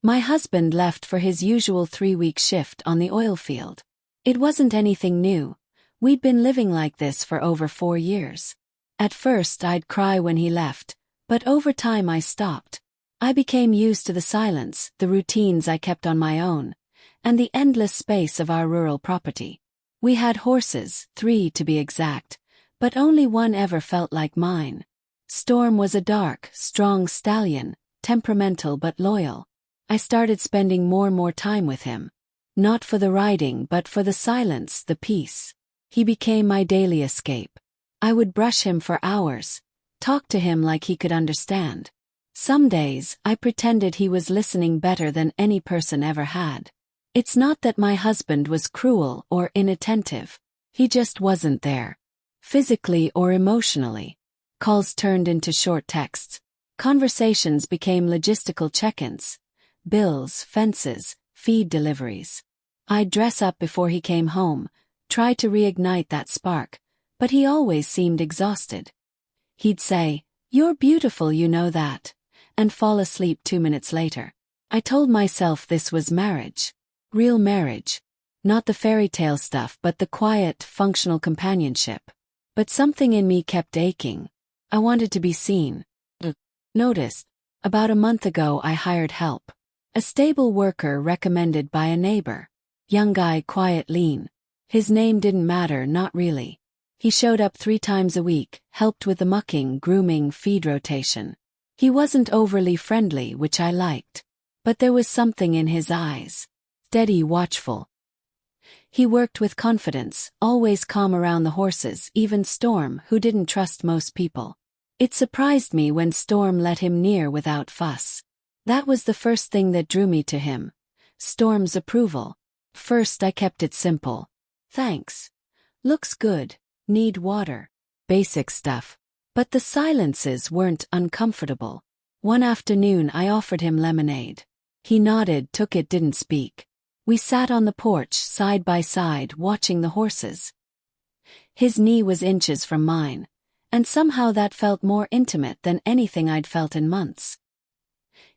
My husband left for his usual 3-week shift on the oil field. It wasn't anything new. We'd been living like this for over 4 years. At first I'd cry when he left, but over time I stopped. I became used to the silence, the routines I kept on my own, and the endless space of our rural property. We had horses, 3 to be exact, but only one ever felt like mine. Storm was a dark, strong stallion, temperamental but loyal. I started spending more time with him. Not for the riding but for the silence, the peace. He became my daily escape. I would brush him for hours, talk to him like he could understand. Some days, I pretended he was listening better than any person ever had. It's not that my husband was cruel or inattentive. He just wasn't there. Physically or emotionally. Calls turned into short texts. Conversations became logistical check-ins. Bills, fences, feed deliveries. I'd dress up before he came home, try to reignite that spark, but he always seemed exhausted. He'd say, "You're beautiful, you know that," and fall asleep 2 minutes later. I told myself this was marriage. Real marriage. Not the fairy tale stuff but the quiet, functional companionship. But something in me kept aching. I wanted to be seen. Noticed. About a month ago I hired help. A stable worker recommended by a neighbor. Young guy, quiet, lean. His name didn't matter, not really. He showed up 3 times a week, helped with the mucking, grooming, feed rotation. He wasn't overly friendly, which I liked. But there was something in his eyes. Steady, watchful. He worked with confidence, always calm around the horses, even Storm, who didn't trust most people. It surprised me when Storm let him near without fuss. That was the first thing that drew me to him. Storm's approval. First I kept it simple. "Thanks. Looks good. Need water." Basic stuff. But the silences weren't uncomfortable. One afternoon I offered him lemonade. He nodded, took it, didn't speak. We sat on the porch, side by side, watching the horses. His knee was inches from mine, and somehow that felt more intimate than anything I'd felt in months.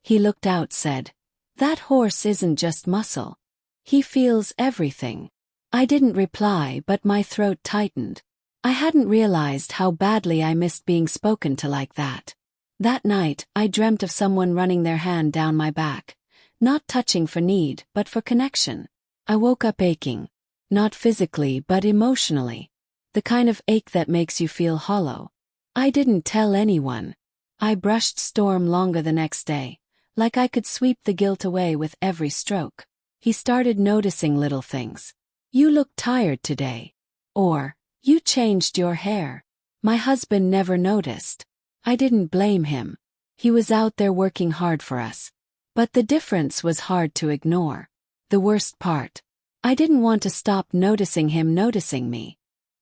He looked out, said, "That horse isn't just muscle. He feels everything." I didn't reply, but my throat tightened. I hadn't realized how badly I missed being spoken to like that. That night, I dreamt of someone running their hand down my back. Not touching for need, but for connection. I woke up aching. Not physically, but emotionally. The kind of ache that makes you feel hollow. I didn't tell anyone. I brushed Storm longer the next day, like I could sweep the guilt away with every stroke. He started noticing little things. "You look tired today." Or, "You changed your hair." My husband never noticed. I didn't blame him. He was out there working hard for us. But the difference was hard to ignore. The worst part. I didn't want to stop noticing him noticing me.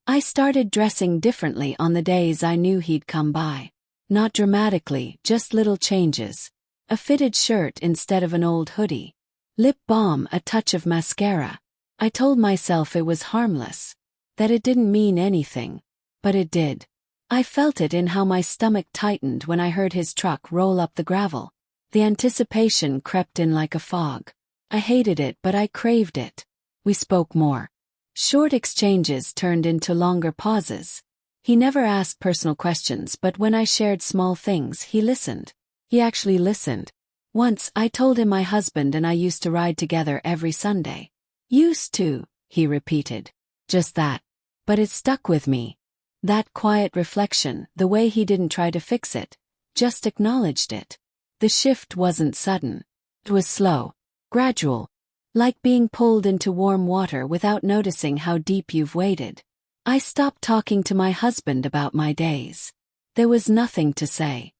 I started dressing differently on the days I knew he'd come by. Not dramatically, just little changes. A fitted shirt instead of an old hoodie. Lip balm, a touch of mascara. I told myself it was harmless. That it didn't mean anything. But it did. I felt it in how my stomach tightened when I heard his truck roll up the gravel. The anticipation crept in like a fog. I hated it, but I craved it. We spoke more. Short exchanges turned into longer pauses. He never asked personal questions, but when I shared small things, he listened. He actually listened. Once, I told him my husband and I used to ride together every Sunday. "Used to," he repeated. Just that. But it stuck with me. That quiet reflection, the way he didn't try to fix it, just acknowledged it. The shift wasn't sudden. It was slow. Gradual. Like being pulled into warm water without noticing how deep you've waded. I stopped talking to my husband about my days. There was nothing to say.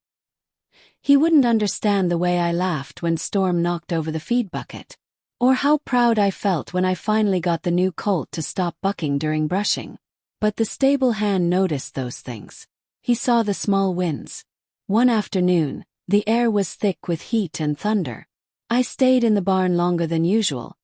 He wouldn't understand the way I laughed when Storm knocked over the feed bucket. Or how proud I felt when I finally got the new colt to stop bucking during brushing. But the stable hand noticed those things. He saw the small wins. One afternoon, the air was thick with heat and thunder. I stayed in the barn longer than usual,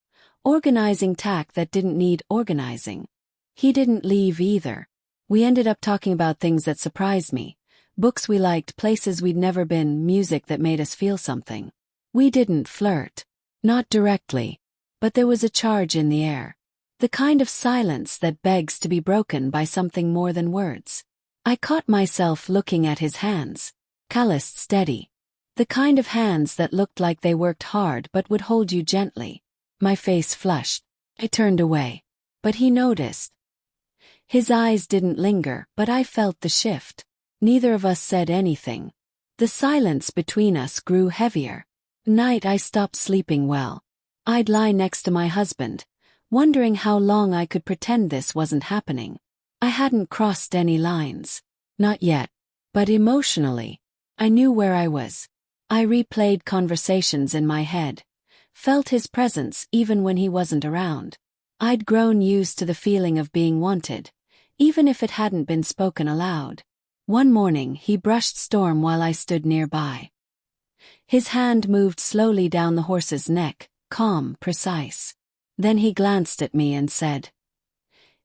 organizing tack that didn't need organizing. He didn't leave either. We ended up talking about things that surprised me. Books we liked, places we'd never been, music that made us feel something. We didn't flirt. Not directly, but there was a charge in the air. The kind of silence that begs to be broken by something more than words. I caught myself looking at his hands, calloused steady. The kind of hands that looked like they worked hard but would hold you gently. My face flushed. I turned away. But he noticed. His eyes didn't linger, but I felt the shift. Neither of us said anything. The silence between us grew heavier. Night I stopped sleeping well. I'd lie next to my husband, wondering how long I could pretend this wasn't happening. I hadn't crossed any lines. Not yet. But emotionally, I knew where I was. I replayed conversations in my head. Felt his presence even when he wasn't around. I'd grown used to the feeling of being wanted, even if it hadn't been spoken aloud. One morning he brushed Storm while I stood nearby. His hand moved slowly down the horse's neck, calm, precise. Then he glanced at me and said,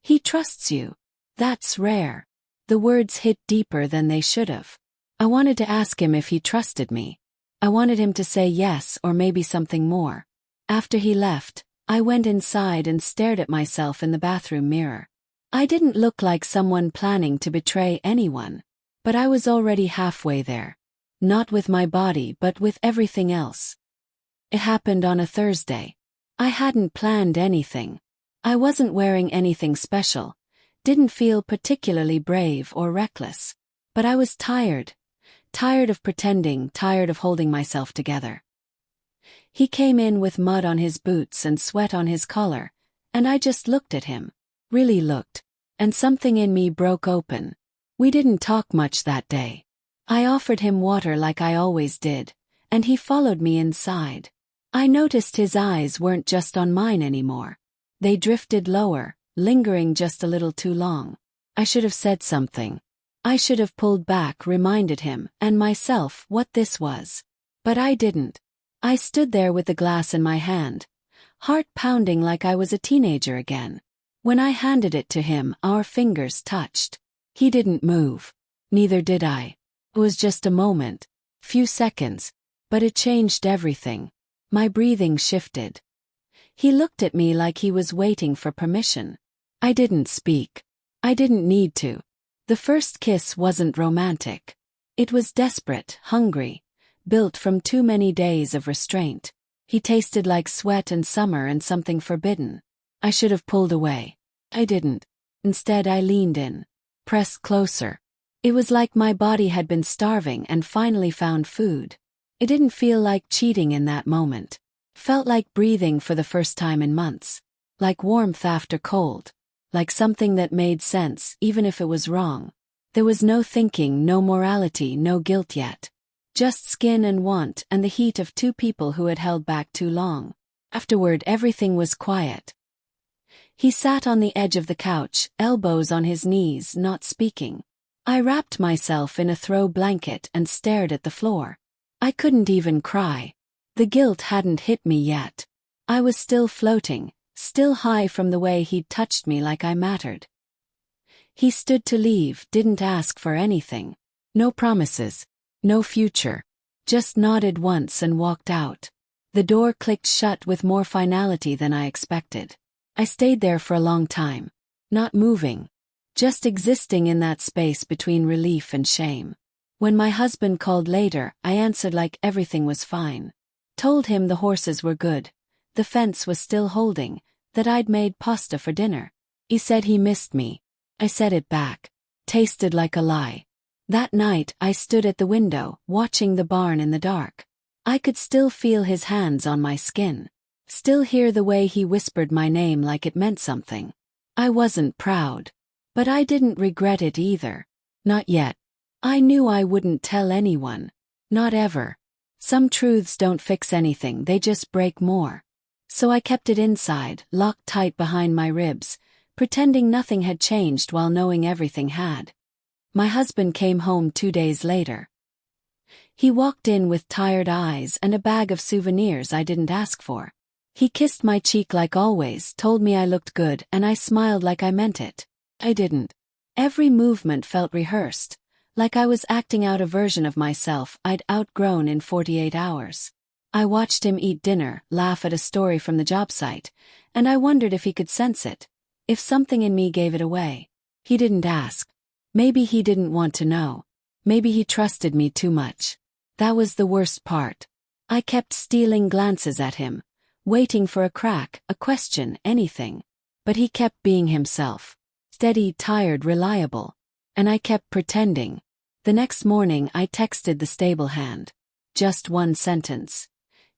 "He trusts you. That's rare." The words hit deeper than they should have. I wanted to ask him if he trusted me. I wanted him to say yes or maybe something more. After he left, I went inside and stared at myself in the bathroom mirror. I didn't look like someone planning to betray anyone, but I was already halfway there. Not with my body but with everything else. It happened on a Thursday. I hadn't planned anything. I wasn't wearing anything special, didn't feel particularly brave or reckless. But I was tired. Tired of pretending, tired of holding myself together. He came in with mud on his boots and sweat on his collar, and I just looked at him. Really looked. And something in me broke open. We didn't talk much that day. I offered him water like I always did, and he followed me inside. I noticed his eyes weren't just on mine anymore. They drifted lower, lingering just a little too long. I should have said something. I should have pulled back, reminded him and myself what this was. But I didn't. I stood there with the glass in my hand, heart pounding like I was a teenager again. When I handed it to him, our fingers touched. He didn't move. Neither did I. It was just a moment, few seconds, but it changed everything. My breathing shifted. He looked at me like he was waiting for permission. I didn't speak. I didn't need to. The first kiss wasn't romantic. It was desperate, hungry, built from too many days of restraint. He tasted like sweat and summer and something forbidden. I should have pulled away. I didn't. Instead I leaned in, pressed closer. It was like my body had been starving and finally found food. It didn't feel like cheating in that moment. Felt like breathing for the first time in months. Like warmth after cold. Like something that made sense even if it was wrong. There was no thinking, no morality, no guilt yet. Just skin and want and the heat of two people who had held back too long. Afterward everything was quiet. He sat on the edge of the couch, elbows on his knees, not speaking. I wrapped myself in a throw blanket and stared at the floor. I couldn't even cry. The guilt hadn't hit me yet. I was still floating, still high from the way he'd touched me like I mattered. He stood to leave, didn't ask for anything. No promises. No future. Just nodded once and walked out. The door clicked shut with more finality than I expected. I stayed there for a long time. Not moving. Just existing in that space between relief and shame. When my husband called later, I answered like everything was fine. Told him the horses were good. The fence was still holding. That I'd made pasta for dinner. He said he missed me. I said it back. Tasted like a lie. That night I stood at the window, watching the barn in the dark. I could still feel his hands on my skin. Still hear the way he whispered my name like it meant something. I wasn't proud. But I didn't regret it either. Not yet. I knew I wouldn't tell anyone. Not ever. Some truths don't fix anything, they just break more. So I kept it inside, locked tight behind my ribs, pretending nothing had changed while knowing everything had. My husband came home 2 days later. He walked in with tired eyes and a bag of souvenirs I didn't ask for. He kissed my cheek like always, told me I looked good, and I smiled like I meant it. I didn't. Every movement felt rehearsed, like I was acting out a version of myself I'd outgrown in 48 hours. I watched him eat dinner, laugh at a story from the job site, and I wondered if he could sense it, if something in me gave it away. He didn't ask. Maybe he didn't want to know. Maybe he trusted me too much. That was the worst part. I kept stealing glances at him, waiting for a crack, a question, anything. But he kept being himself. Steady, tired, reliable. And I kept pretending. The next morning I texted the stable hand. Just one sentence.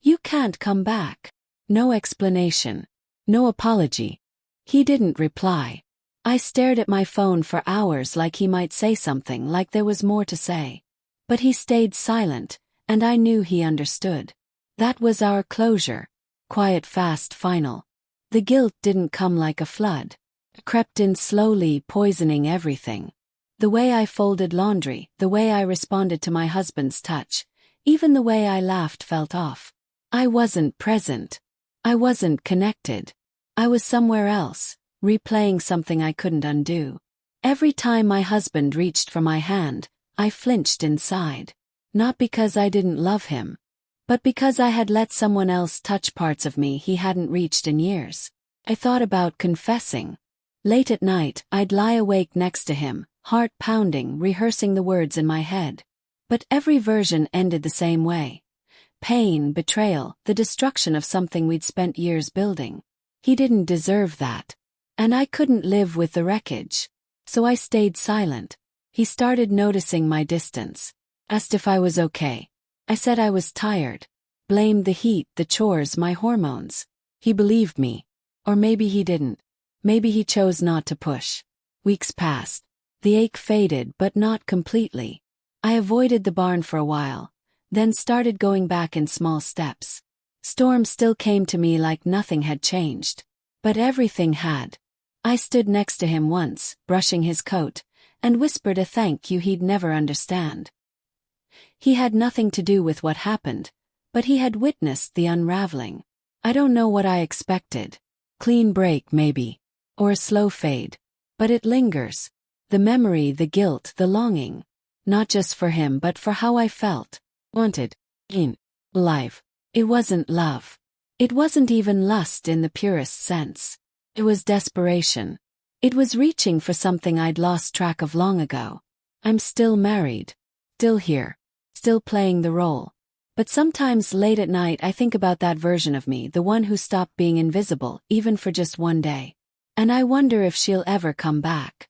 "You can't come back." No explanation. No apology. He didn't reply. I stared at my phone for hours like he might say something, like there was more to say. But he stayed silent, and I knew he understood. That was our closure. Quiet, fast, final. The guilt didn't come like a flood. It crept in slowly, poisoning everything. The way I folded laundry, the way I responded to my husband's touch, even the way I laughed felt off. I wasn't present. I wasn't connected. I was somewhere else, replaying something I couldn't undo. Every time my husband reached for my hand, I flinched inside. Not because I didn't love him, but because I had let someone else touch parts of me he hadn't reached in years. I thought about confessing. Late at night, I'd lie awake next to him, heart pounding, rehearsing the words in my head. But every version ended the same way. Pain, betrayal, the destruction of something we'd spent years building. He didn't deserve that. And I couldn't live with the wreckage. So I stayed silent. He started noticing my distance. Asked if I was okay. I said I was tired. Blamed the heat, the chores, my hormones. He believed me. Or maybe he didn't. Maybe he chose not to push. Weeks passed. The ache faded, but not completely. I avoided the barn for a while, then started going back in small steps. Storm still came to me like nothing had changed. But everything had. I stood next to him once, brushing his coat, and whispered a thank you he'd never understand. He had nothing to do with what happened, but he had witnessed the unraveling. I don't know what I expected. Clean break, maybe. Or a slow fade. But it lingers. The memory, the guilt, the longing. Not just for him but for how I felt. Wanted. In. Life. It wasn't love. It wasn't even lust in the purest sense. It was desperation. It was reaching for something I'd lost track of long ago. I'm still married. Still here. Still playing the role. But sometimes late at night I think about that version of me, the one who stopped being invisible, even for just one day. And I wonder if she'll ever come back.